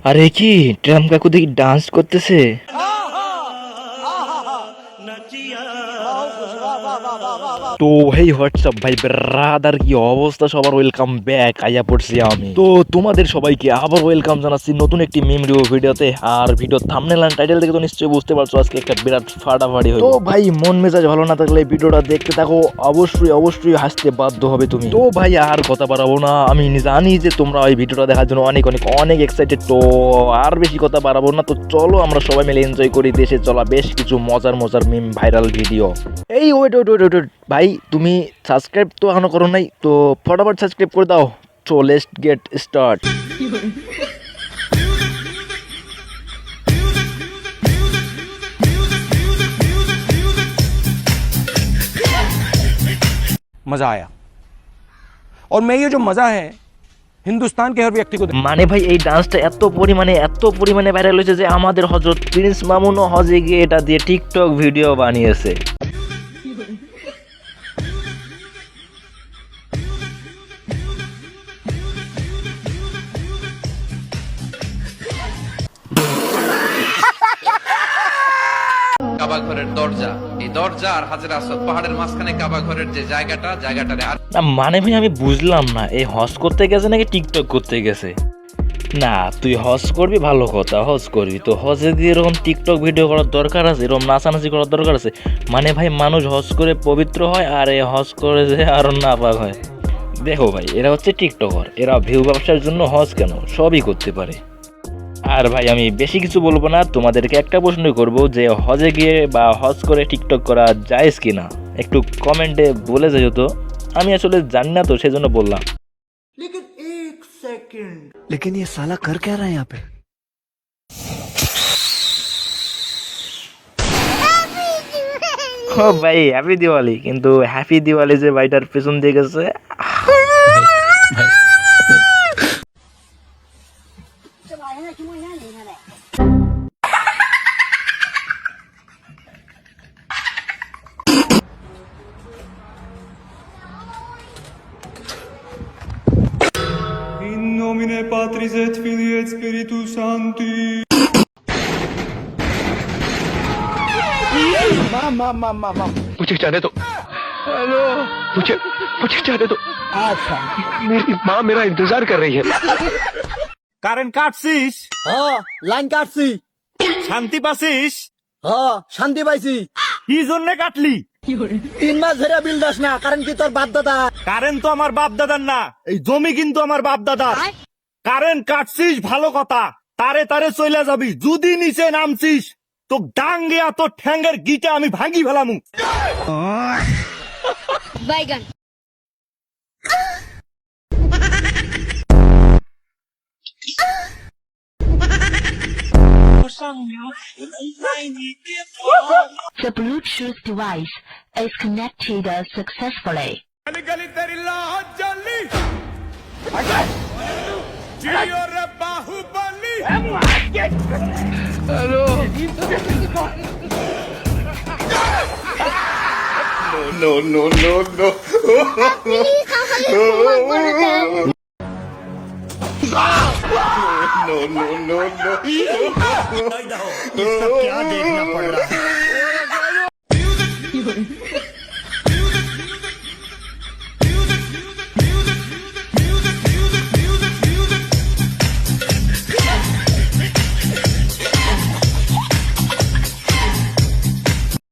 আরে কি ট্রাম কাকু দেখি ডান্স করতেছে। তো হেই হোয়াটসঅ্যাপ ভাই ব্রাদার, কি অবস্থা সবার? ওয়েলকাম ব্যাক, আইয়া পড়ছি আমি। তো তোমাদের সবাইকে আবার ওয়েলকাম জানাচ্ছি নতুন একটি মিম রিভিউ ভিডিওতে। আর ভিডিও থাম্বনেল এন্ড টাইটেল দেখে তো নিশ্চয়ই বুঝতে পারছো আজকে একটা বিরাট ফাটাফাটি হবে। তো ভাই মন মেজাজ ভালো না থাকলে ভিডিওটা দেখতে থাকো, অবশ্যই হাসতে বাধ্য হবে তুমি। তো ভাই আর কথা বাড়াবো না, আমি জানি যে তোমরা এই ভিডিওটা দেখার জন্য অনেক এক্সাইটেড। তো আর বেশি কথা বাড়াবো না, তো চলো আমরা সবাই মিলে এনজয় করি দেশে চলা বেশ কিছু মজার মিম ভাইরাল ভিডিও। এই ওয়েট ভাই, তুমি সাবস্ক্রাইব তো এখনো করো নাই, তো ফটাফট সাবস্ক্রাইব করে দাও। So let's get start. मजा आया और मैं ये जो मजा है হিন্দুস্তান কে হর ব্যক্তি কো মানে ভাই এই ডান্সটা এত পরিমাণে ভাইরাল হয়েছে যে আমাদের হযরত প্রিন্স মামুনও হজে গিয়ে এটা দিয়ে টিকটক ভিডিও বানিয়েছে। কাবা ঘরের দরজা, এই দরজা আর হাজরে আসওয়াদ পাহাড়ের মাঝখানে কাবা ঘরের যে জায়গাটারে না মানে ভাই আমি বুঝলাম না, এই হজ করতে গেছে নাকি টিকটক করতে গেছে? না তুই হজ করবি ভালো কথা, হজ করবি তো হজে দিয়ে এরকম টিকটক ভিডিও করার দরকার আছে, এরকম নাচানাচি করার দরকার আছে? মানে ভাই মানুষ হজ করে পবিত্র হয় আর এই হজ করে যে আরো নাপাক হয়। দেখো ভাই এরা হচ্ছে টিকটকার, এরা ভিউ ব্যবসার জন্য হজ কেন সবই করতে পারে। আর ভাই আমি বেশি কিছু বলবো না, তোমাদেরকে একটা প্রশ্ন করব যে হজে গিয়ে বা হজ করে টিকটক করা জায়েজ কিনা একটু কমেন্টে বলে যাও তো। আমি আসলে জানি না তো সেজন্য বললাম। लेकिन ये साला कर क्या रहा है यहाँ पे? ও ভাই হ্যাপি দিওয়ালি, কিন্তু হ্যাপি দিওয়ালি যে ভাইটার পেছন দিয়ে গেছে। In nomine Patris et Filii et Spiritus Sancti. मुझे जाने दो। हेलो, मुझे जाने दो। अच्छा, मेरी माँ मेरा इंतजार कर रही है। কারেন্ট কাটছিস? হ্যাঁ লাইন কাটছি। শান্তি পাছিস? হ্যাঁ শান্তি পাইছি। কি জন্য কাটলি? 3 মাস ধরে বিল দাস না, কারণ কি তোর বাপ দাদা? কারেন্ট তো আমার বাপ দাদার না, এই জমি কিন্তু আমার বাপ দাদার। কারেন্ট কাটছিস ভালো কথা, তারে চলে যাবি, যদি নিচে নামছিস তো ডাঙ্গে তোর ঠ্যাঙ্গের গিটা আমি ভাঙি ফেলামু। বাইগান The Bluetooth device is connected successfully. गली तेरी लाहौर जली जियो रे बाहुबली। हेलो, इसका क्या देखना पड़ रहा है?